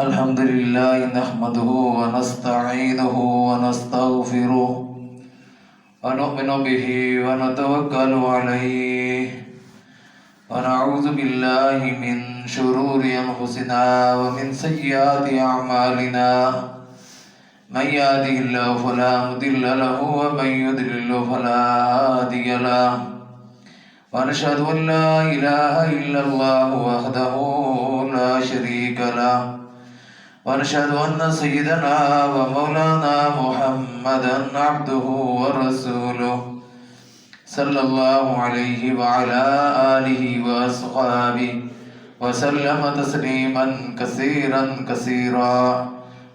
الحمد لله نحمده ونستعينه ونستغفره ونؤمن به ونتوكل عليه ونعوذ بالله من شرور أنفسنا ومن سيئات أعمالنا من يهده الله فلا مضل له ومن يضلل فلا هادي له ونشهد أن لا إله إلا الله وحده لا شريك له ونشهد أن سيدنا ومولانا محمدا عبده ورسوله صلى الله عليه وعلى آله وأصحابه وسلم تسليما كثيرا كثيرا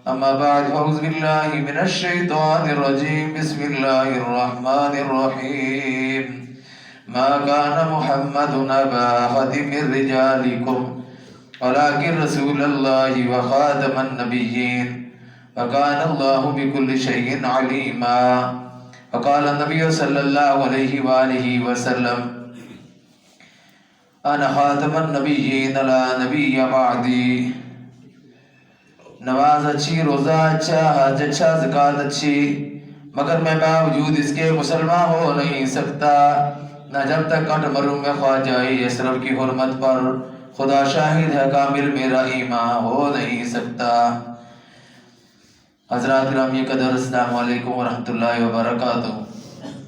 أما بعد فأعوذ بالله من الشيطان الرجيم بسم الله الرحمن الرحيم ما كان محمد أبا أحد من رجالكم ولكن رسول الله وخاتم النبيين وكان الله بكل شيء عليما وقال النبي صلى الله عليه وآله وسلم أنا خاتم النبيين لا نبي بعدي نماز اچھی، روزہ اچھا، حج اچھا، زکوٰۃ اچھی، مگر میں باوجود اس کے مسلمان ہو نہیں سکتا نہ جب تک کٹ مروں میں خواجہ اشرف کی حرمت پر خدا شاہد ہے کامل میرا ایمان ہو نہیں سکتا۔ حضرات گرامی قدر، السلام علیکم ورحمۃ اللہ وبرکاتہ۔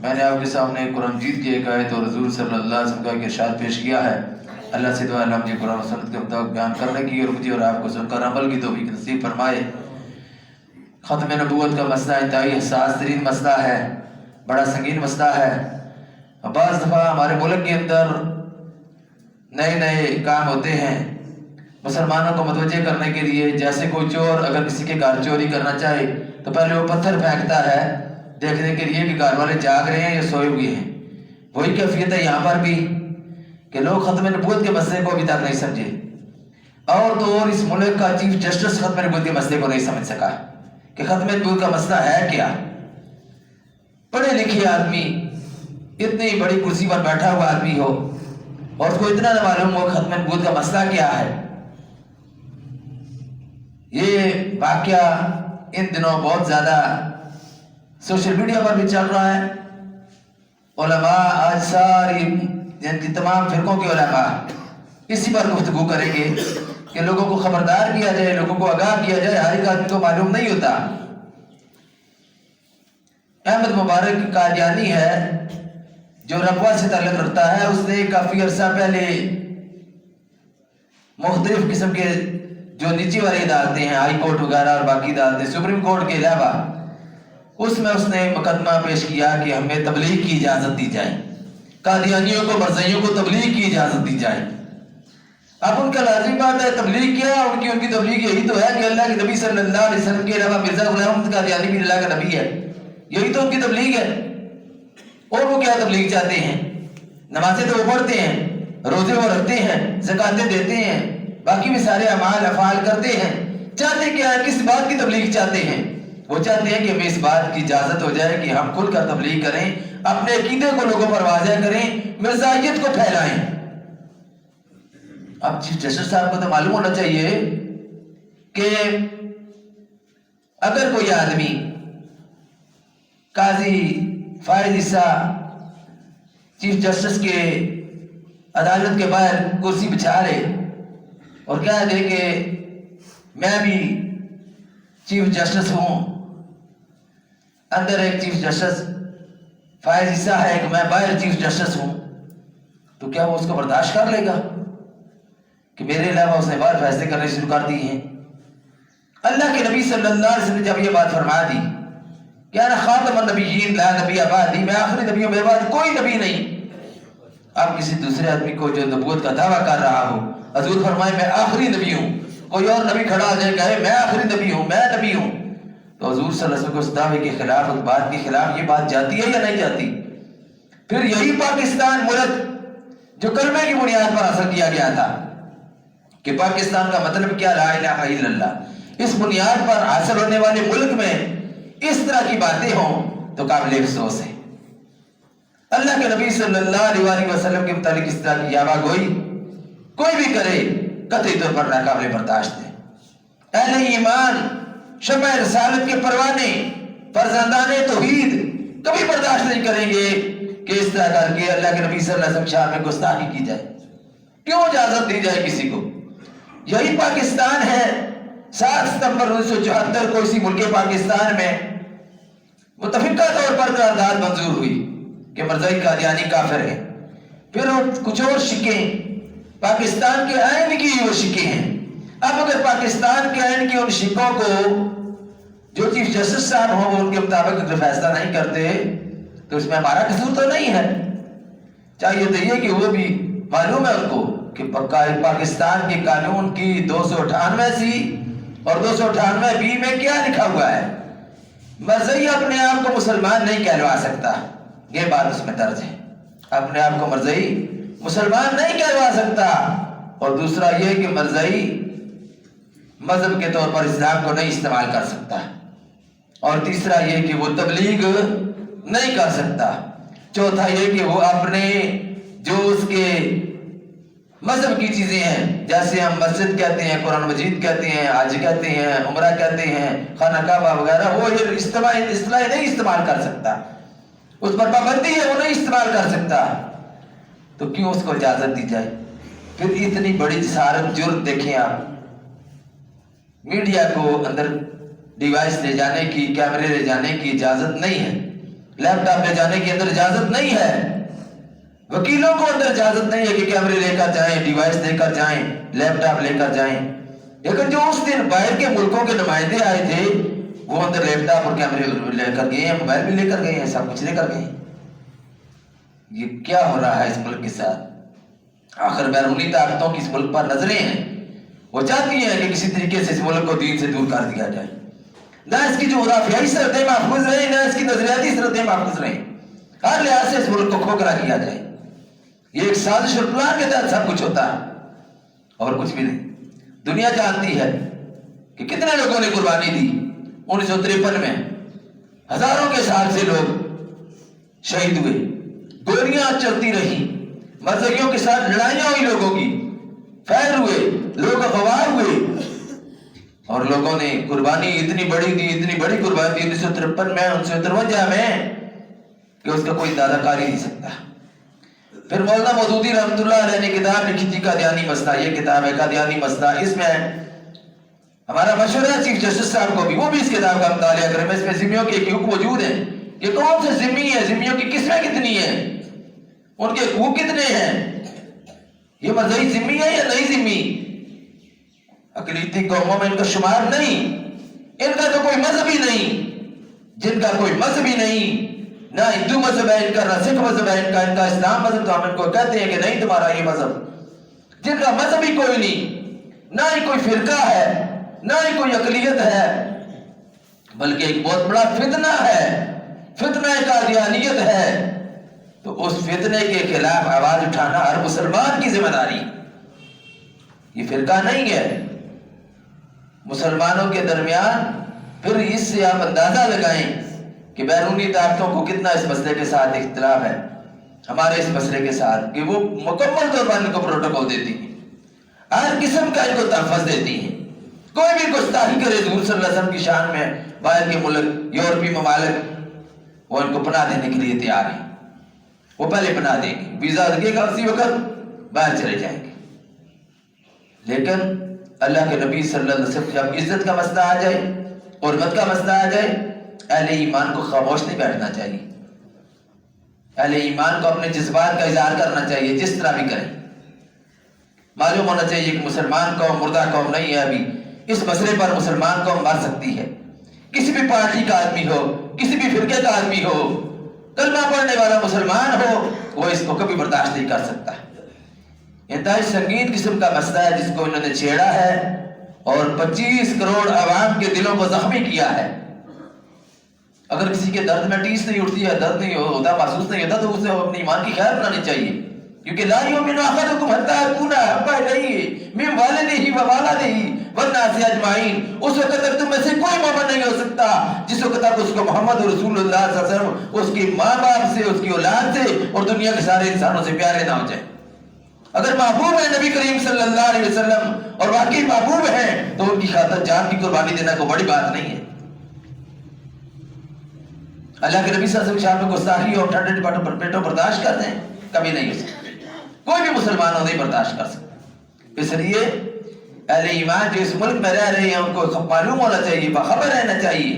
میں نے آپ کے سامنے قرآن مجید کی ایک آیت اور حضور صلی اللہ علیہ وسلم کا ایک ارشاد پیش کیا ہے۔ اللہ سے دعا ہے مجھے قرآن و سنت کے مطابق بیان کرنے کی اور مجھے اور آپ کو سن کر عمل کی توفیق نصیب فرمائے۔ ختم نبوت کا مسئلہ انتہائی حساس ترین مسئلہ ہے، بڑا سنگین مسئلہ ہے۔ بعض دفعہ ہمارے ملک کے اندر نئے نئے کام ہوتے ہیں مسلمانوں کو متوجہ کرنے کے لیے، جیسے کوئی چور اگر کسی کے گھر چوری کرنا چاہے تو پہلے وہ پتھر پھینکتا ہے دیکھنے کے لیے کہ گھر والے جاگ رہے ہیں یا سوئے ہوئے ہیں۔ وہی کیفیت ہے یہاں پر بھی کہ لوگ ختم نبوت کے مسئلے کو ابھی تک نہیں سمجھے، اور تو اور اس ملک کا چیف جسٹس ختم نبوت کے مسئلے کو نہیں سمجھ سکا کہ ختم نبوت کا مسئلہ ہے کیا۔ پڑھے لکھے آدمی، اتنی بڑی کرسی پر بیٹھا ہوا آدمی ہو اور اس کو اتنا نہ معلوم ہو ختم نبوت کا مسئلہ کیا ہے۔ یہ واقعہ ان دنوں بہت زیادہ سوشل میڈیا پر بھی چل رہا ہے۔ علماء آج ساری جن کی تمام فرقوں کے علماء اسی پر گفتگو کریں گے کہ لوگوں کو خبردار کیا جائے، لوگوں کو آگاہ کیا جائے، ہر ایک آدمی کو معلوم نہیں ہوتا۔ احمد مبارک قادیانی ہے جو ربوہ سے تعلق رکھتا ہے، اس نے کافی عرصہ پہلے مختلف قسم کے جو نیچے والی عدالتیں ہیں، ہائی کورٹ وغیرہ اور باقی عدالتیں، سپریم کورٹ کے علاوہ اس میں اس نے مقدمہ پیش کیا کہ ہمیں تبلیغ کی اجازت دی جائے، قادیانیوں کو، مرزائیوں کو تبلیغ کی اجازت دی جائے۔ اب ان کا لازم بات ہے تبلیغ کیا، ان کی تبلیغ یہی تو ہے کہ اللہ کے نبی صلی اللہ علیہ وسلم کے علاوہ مرزا غلام احمد قادیانی بھی اللہ کا نبی ہے، یہی تو ان کی تبلیغ ہے۔ اور وہ کیا تبلیغ چاہتے ہیں؟ نمازیں تو وہ پڑھتے ہیں، روزے وہ رکھتے ہیں، زکاتیں دیتے ہیں، باقی بھی سارے اعمال افعال کرتے ہیں، چاہتے کیا ہے؟ کس بات کی تبلیغ چاہتے ہیں؟ وہ چاہتے ہیں کہ ہمیں اس بات کی اجازت ہو جائے کہ ہم کھل کر تبلیغ کریں، اپنے عقیدے کو لوگوں پر واضح کریں، مرزائیت کو پھیلائیں۔ اب چیف جسٹس صاحب کو تو معلوم ہونا چاہیے کہ اگر کوئی آدمی قاضی فائز عیسیٰ چیف جسٹس کے عدالت کے باہر کرسی بچھا لے اور کہہ دے کہ میں بھی چیف جسٹس ہوں، اندر ایک چیف جسٹس فائز عیسیٰ ہے کہ میں باہر چیف جسٹس ہوں، تو کیا وہ اس کو برداشت کر لے گا کہ میرے علاوہ اس نے باہر فیصلے کرنے شروع کر دی ہیں؟ اللہ کے نبی صلی اللہ علیہ وسلم نے جب یہ بات فرما دی کہ انا خاتم النبیین لا نبی بعدی، میں آخری نبی ہوں، میرے بعد کوئی نبی نہیں۔ اب کسی دوسرے آدمی کو جو نبوت کا دعویٰ کر رہا ہو، حضور فرمائے میں آخری نبی ہوں، کوئی اور نبی کھڑا ہو جائے کہے میں آخری نبی ہوں، میں نبی ہوں، تو حضور صلی اللہ علیہ وسلم کو اس دعوے کے خلاف، اس بات کے خلاف یہ بات جاتی ہے یا نہیں جاتی؟ پھر یہی پاکستان ملک جو کلمے کی بنیاد پر حاصل کیا گیا تھا کہ پاکستان کا مطلب کیا، لا الہ الا اللہ، اس بنیاد پر حاصل ہونے والے ملک میں اس طرح کی باتیں ہوں تو قابل افسوس ہے۔ اللہ کے نبی صلی اللہ علیہ وسلم کے متعلق اس طرح کی یاوہ گوئی کوئی بھی کرے قطعی طور پر ناقابل برداشت ہے۔ اہل ایمان شمع رسالت کے پروانے فرزندان توحید کبھی برداشت نہیں کریں گے کہ اس طرح کر کے اللہ کے نبی صلی اللہ علیہ وسلم شان میں گستاخی کی جائے. کیوں اجازت دی جائے کسی کو؟ یہی پاکستان ہے. 7 ستمبر 1974 کو اسی ملک پاکستان میں متفقہ طور پر قرارداد منظور ہوئی کہ مرزائی قادیانی کافر ہے. پھر کچھ اور شکیں پاکستان کے آئین کی وہ شکیں ہیں. اب اگر پاکستان کے آئین کی ان شکوں کو جو چیف جسٹس صاحب ہوں وہ ان کے مطابق اگر فیصلہ نہیں کرتے تو اس میں ہمارا قصور تو نہیں ہے. چاہیے تو یہ کہ وہ بھی معلوم ہے ان کو کہ پاکستان کے قانون کی 298 سی اور 298 بی میں کیا لکھا ہوا ہے. مرزائی اپنے آپ کو مسلمان نہیں کہلوا سکتا، یہ بات اس میں درج ہے. اپنے آپ کو مرزائی مسلمان نہیں کہلوا سکتا. اور دوسرا یہ کہ مرزائی مذہب کے طور پر اسلام کو نہیں استعمال کر سکتا. اور تیسرا یہ کہ وہ تبلیغ نہیں کر سکتا. چوتھا یہ کہ وہ اپنے جو اس کے مذہب کی چیزیں ہیں جیسے ہم مسجد کہتے ہیں، قرآن مجید کہتے ہیں، حج کہتے ہیں، عمرہ کہتے ہیں، خانہ کعبہ وغیرہ، وہ یہ اصطلاح نہیں استعمال کر سکتا. اس پر پابندی ہے، وہ نہیں استعمال کر سکتا. تو کیوں اس کو اجازت دی جائے؟ پھر اتنی بڑی جسارت جرت دیکھیں آپ. میڈیا کو اندر ڈیوائس لے جانے کی، کیمرے لے جانے کی اجازت نہیں ہے. لیپ ٹاپ لے جانے کی اندر اجازت نہیں ہے. وکیلوں کو اندر اجازت نہیں ہے کہ کیمرے لے کر جائیں، ڈیوائس لے کر جائیں، لیپ ٹاپ لے کر جائیں. لیکن جو اس دن باہر کے ملکوں کے نمائندے آئے تھے وہ اندر لیپ ٹاپ اور کیمرے لے کر گئے ہیں، موبائل بھی لے کر گئے ہیں، سب کچھ لے کر گئے ہیں. یہ کیا ہو رہا ہے اس ملک کے ساتھ؟ آخر بیرونی طاقتوں کی اس ملک پر نظریں ہیں. وہ چاہتی ہیں کہ کسی طریقے سے اس ملک کو دین سے دور کر دیا جائے. نہ اس کی جغرافیائی سرحدیں محفوظ رہیں، نہ اس کی نظریاتی سرحدیں محفوظ رہیں. ہر لحاظ سے اس ملک کو کھوکھلا کیا جائے. یہ ایک سازش اور پلان کے تحت سب کچھ ہوتا ہے اور کچھ بھی نہیں. دنیا جانتی ہے کہ کتنے لوگوں نے قربانی دی. 1953 میں ہزاروں کے حساب سے لوگ شہید ہوئے، گولیاں چلتی رہی، مذہبیوں کے ساتھ لڑائیاں ہوئی، لوگوں کی فائر ہوئے، لوگ اغوا ہوئے، اور لوگوں نے قربانی اتنی بڑی دی، اتنی بڑی قربانی دی 1953 میں، 1953 میں کہ اس کا کوئی اندازہ کر ہی نہیں سکتا. پھر مولانا مودودی رحمۃ اللہ علیہ نے کتاب لکھی تھی قادیانی مسئلہ. یہ کتاب ہے قادیانی مسئلہ. اس میں ہمارا مشورہ ہے چیف جسٹس صاحب کو بھی، وہ بھی اس کتاب کا مطالعہ کریں. اس میں ذمیوں کے ایک حقوق موجود ہیں کہ کون سے ذمی ہیں، ذمیوں کی قسمیں کتنی ہیں، ان کے حقوق کتنے ہیں، یہ مرزائی ذمی ہے یا نہیں ذمی. اقلیتی قوموں میں ان کا شمار نہیں. ان کا تو کوئی مذہب ہی نہیں. جن کا کوئی مذہب ہی نہیں، نہ ہندو مذہب ہے ان کا، نہ سکھ مذہب ہے ان کا اسلام مذہب، تو ہم ان کو کہتے ہیں کہ نہیں تمہارا یہ مذہب. جن کا مذہب ہی کوئی نہیں، نہ ہی کوئی فرقہ ہے، نہ ہی کوئی اقلیت ہے، بلکہ ایک بہت بڑا فتنہ ہے، فتنہ قادیانیت ہے. تو اس فتنے کے خلاف آواز اٹھانا ہر مسلمان کی ذمہ داری. یہ فرقہ نہیں ہے. مسلمانوں کے درمیان پھر اس سے آپ اندازہ لگائیں کہ بیرونی طاقتوں کو کتنا اس مسئلے کے ساتھ اختلاف ہے ہمارے اس مسئلے کے ساتھ، کہ وہ مکمل طور پر ان کو پروٹوکول دیتی ہیں، ہر قسم کا ان کو تحفظ دیتی ہیں. کوئی بھی گستاخی کرے حضور صلی اللہ علیہ وسلم کی شان میں، باہر کے ملک، یورپی ممالک، وہ ان کو پناہ دینے کے لیے تیار ہیں. وہ پہلے پناہ دیں گے، ویزا لگے گا اسی وقت باہر چلے جائیں گے. لیکن اللہ کے نبی صلی اللہ علیہ وسلم جب عزت کا مسئلہ آ جائے، حرمت کا مسئلہ آ جائے، اہل ایمان کو خاموش نہیں بیٹھنا چاہیے. اہل ایمان کو اپنے جذبات کا اظہار کرنا چاہیے، جس طرح بھی کریں. معلوم ہونا چاہیے کہ مسلمان قوم مردہ قوم نہیں ہے. ابھی اس مسئلے پر مسلمان قوم مر سکتی ہے. کسی بھی پارٹی کا آدمی ہو، کسی بھی فرقے کا آدمی ہو، کلمہ پڑھنے والا مسلمان ہو، وہ اس کو کبھی برداشت نہیں کر سکتا. انتہائی سنگین قسم کا مسئلہ ہے جس کو انہوں نے چھیڑا ہے اور 25 کروڑ عوام کے دلوں کو زخمی کیا ہے. اگر کسی کے درد میں ٹیس نہیں اٹھتی ہے، درد نہیں ہوتا، محسوس نہیں ہوتا، تو اسے اپنی ایمان کی خیر بنانی چاہیے. کیونکہ لا یؤمن احدکم حتی یکون احب الیہ من والدہ وولدہ والناس اجمعین. اس وقت تک تم میں سے کوئی مومن نہیں ہو سکتا جس وقت تک اس کو محمد رسول اللہ صلی اللہ علیہ وسلم اس کی ماں باپ سے، اس کی اولاد سے اور دنیا کے سارے انسانوں سے پیارے نہ ہو جائے. اگر محبوب ہے نبی کریم صلی اللہ علیہ وسلم اور واقعی محبوب ہیں تو ان کی خاطر جان کی قربانی دینا کوئی بڑی بات نہیں ہے۔ اللہ کے نبی صلی اللہ علیہ وسلم شان میں گستاخی اور ٹھنڈے پیٹوں برداشت کرتے ہیں؟ کبھی نہیں ہو سکتے، کوئی بھی مسلمان ہو نہیں برداشت کر سکتا۔ اس لیے اہل ایمان جو اس ملک میں رہ رہے ہیں ان کو معلوم ہونا چاہیے، باخبر رہنا چاہیے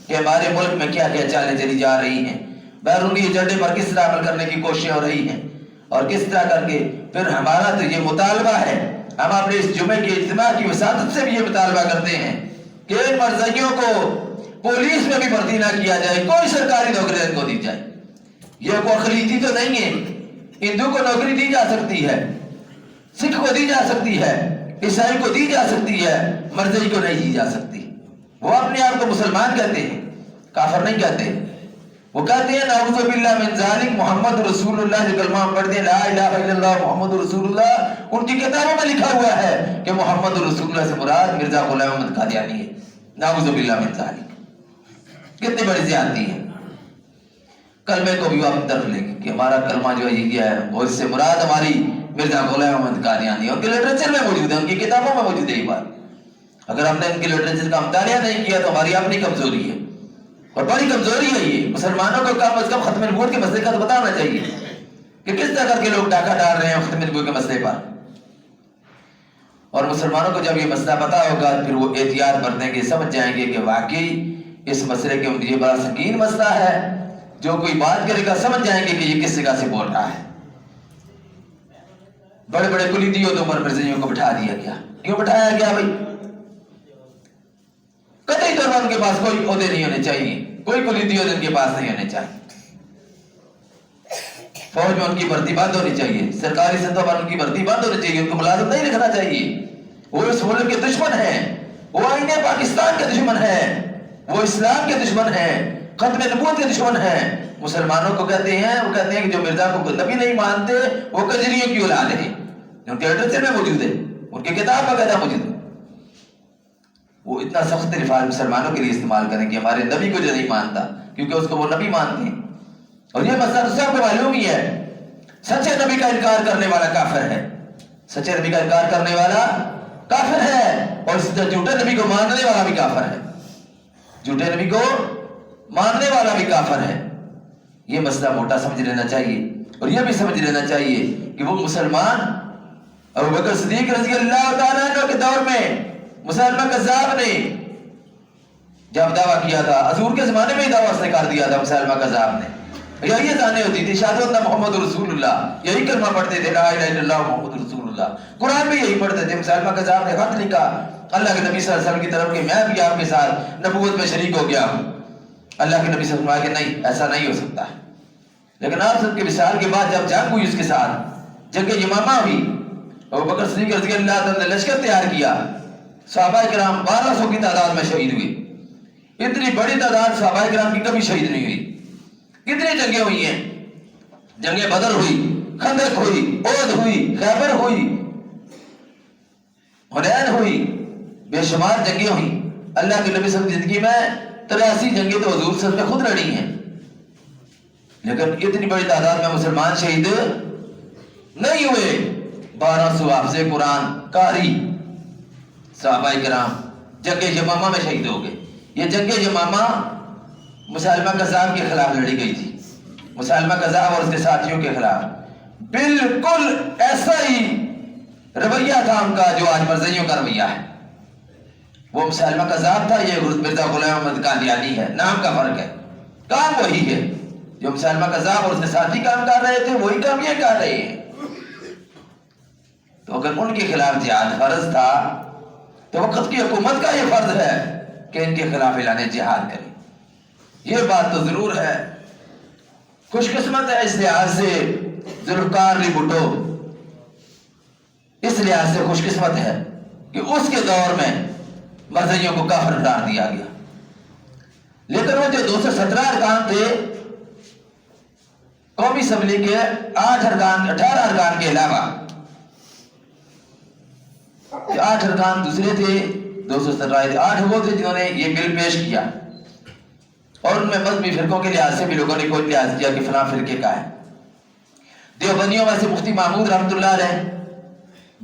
کہ ہمارے ملک میں کیا کیا چالیں چلی جا رہی ہیں، بیرونی ایجنڈے پر کس طرح عمل کرنے کی کوششیں ہو رہی ہیں، اور کس طرح کر کے پھر ہمارا تو یہ مطالبہ ہے، ہم اپنے اس جمعے کے اجتماع کی وساطت سے بھی یہ مطالبہ کرتے ہیں کہ ان مرزائیوں کو پولیس میں بھی بھرتی نہ کیا جائے، کوئی سرکاری نوکری ان کو دی جائے۔ یہ کوئی اقلیتی تو نہیں ہے، ہندو کو نوکری دی جا سکتی ہے، سکھ کو دی جا سکتی ہے، عیسائی کو دی جا سکتی ہے، مرزائی کو نہیں دی جا سکتی۔ وہ اپنے آپ کو مسلمان کہتے ہیں، کافر نہیں کہتے۔ وہ کہتے ہیں نعوذ باللہ من ذالک محمد رسول اللہ، جو کلمہ پڑھتے ہیں لا الہ الا اللہ محمد رسول اللہ، ان کی کتابوں میں لکھا ہوا ہے کہ محمد رسول اللہ سے مراد مرزا غلام احمد قادیانی ہے۔ نعوذ باللہ من ذالک، کتنی بڑی زیادتی ہے۔ کلمے کو بھی آپ طرف لیں گے کہ ہمارا کلمہ جو ہے یہ ہے، وہ اس سے مراد ہماری مرزا غلام احمد قادیانی ہے۔ ان کے لٹریچر میں موجود ہے، ان کی کتابوں میں موجود ہے یہ بات۔ اگر ہم نے ان کے لٹریچر کا مطالعہ نہیں کیا تو ہماری اپنی کمزوری ہے، اور بڑی کمزوری ہے یہ۔ مسلمانوں کو کم از کم ختم نبوت کے مسئلے کا تو پتہ ہونا چاہیے کہ کس طرح کر کے لوگ ڈاکہ ڈال رہے ہیں ختم نبوت کے مسئلے پر۔ اور مسلمانوں کو جب یہ مسئلہ پتہ ہوگا پھر وہ احتیاط برتیں گے، سمجھ جائیں گے کہ واقعی اس مسئلے کے یہ بڑا سنگین مسئلہ ہے۔ جو کوئی بات کرے گا سمجھ جائیں گے کہ یہ کس جگہ سے بول رہا ہے۔ بڑے بڑے کلیدی عہدوں پر مرزائیوں کو بٹھا دیا گیا۔ کیوں بٹھایا گیا بھائی؟ قطعی طور پر ان کے پاس کوئی عہدے نہیں ہونے چاہیے، کوئی کلیدی عہدے ان کے پاس نہیں ہونے چاہیے۔ فوج میں ان کی بھرتی بند ہونی چاہیے، سرکاری سطح پر ان کی بھرتی بند ہونی چاہیے، ان کو ملازم نہیں رکھنا چاہیے۔ وہ اس ملک کے دشمن ہیں، وہ آئین پاکستان کے دشمن ہیں، وہ اسلام کے دشمن ہیں، ختم نبوت کے دشمن ہیں۔ مسلمانوں کو کہتے ہیں، وہ کہتے ہیں کہ جو مرزا کو نبی نہیں مانتے وہ کجریوں کی اولاد ہے، ان کے لٹریچر میں موجود ہے، ان کی کتاب وغیرہ موجود ہے۔ وہ اتنا سخت الفاظ مسلمانوں کے لیے استعمال کریں کہ ہمارے نبی کو جو نہیں مانتا، کیونکہ اس کو وہ نبی مانتے ہیں۔ اور یہ مسئلہ تو سب کو معلوم ہی ہے، سچے نبی کا انکار کرنے والا کافر ہے، سچے نبی کا انکار کرنے والا کافر ہے، اور اس طرح جھوٹے نبی کو ماننے والا بھی کافر ہے، جھوٹے نبی کو ماننے والا بھی کافر ہے۔ یہ مسئلہ موٹا سمجھ لینا چاہیے، اور یہ بھی سمجھ لینا چاہیے کہ وہ مسلمان ابوبکر صدیق رضی اللہ تعالیٰ عنہ کے دور میں مسلمہ کذاب نے جب دعویٰ کیا تھا، حضور کے زمانے میں ہی دعویٰ اس نے کر دیا تھا مسلمہ کذاب نے، یہی ذانے ہوتی تھی شہادت ان محمد رسول اللہ، یہی کلمہ پڑھتے تھے لا الہ الا اللہ محمد رسول اللہ، قرآن میں یہی پڑھتے تھے۔ مسلمہ کذاب نے خط لکھا اللہ کے نبی صلی اللہ علیہ وسلم کی طرف کہ میں بھی آپ کے ساتھ نبوت میں شریک ہو گیا ہوں۔ اللہ کے نبی صلی اللہ علیہ وسلم کہ نہیں، ایسا نہیں ہو سکتا ہے۔ لیکن آپ سب کے وصال کے بعد جب جنگ ہوئی اس کے ساتھ، جنگ یمامہ ہوئی، ابوبکر صدیق رضی اللہ عنہ نے لشکر تیار کیا، صحابہ کرام 1200 کی تعداد میں شہید ہوئے۔ اتنی بڑی تعداد صحابہ کرام کی کبھی شہید نہیں ہوئی۔ کتنی جنگیں ہوئی ہیں، جنگ بدر ہوئی، خندق ہوئی، احد ہوئی، خیبر ہوئی، حنین ہوئی، بے شمار جنگیں ہوئی۔ اللہ کے نبی صلی اللہ علیہ وسلم زندگی میں 83 جنگیں تو حضور صلی اللہ علیہ وسلم نے خود لڑی ہیں، لیکن اتنی بڑی تعداد میں مسلمان شہید نہیں ہوئے۔ 1200 حافظ قرآن قاری صحابہ کرام جنگ یمامہ میں شہید ہو گئے۔ یہ جنگ یمامہ مسلمہ کذاب کے خلاف لڑی گئی تھی، مسلمہ کذاب اور اس کے ساتھیوں کے خلاف۔ بالکل ایسا ہی رویہ تھا ان کا جو آج مرزائیوں کا رویہ ہے۔ وہ مسلمہ کذاب تھا، یہ مرزا غلام احمد قادیانی ہے، نام کا فرق ہے، کام وہی ہے۔ جو مسلمہ کذاب اور اس کے ساتھی کام کر رہے تھے وہی کام یہ کر رہے ہیں۔ تو اگر ان کے خلاف جہاد فرض تھا تو وقت کی حکومت کا یہ فرض ہے کہ ان کے خلاف اعلان جہاد کرے۔ یہ بات تو ضرور ہے، خوش قسمت ہے اس لحاظ سے ذوالفقار علی بھٹو، اس لحاظ سے خوش قسمت ہے کہ اس کے دور میں مرزائیوں کو کافر قرار دیا گیا۔ لیکن وہ جو 217 ارکان تھے قومی اسمبلی کے 18 ارکان کے علاوہ، 8 ارکان دوسرے تھے، 217 تھے، 8 وہ تھے جنہوں نے یہ بل پیش کیا، اور ان میں مذہبی فرقوں کے لحاظ سے بھی لوگوں نے کوئی لحاظ کیا کہ فلاں فرقے کا ہے۔ دیوبندیوں میں سے مفتی محمود رحمۃ اللہ علیہ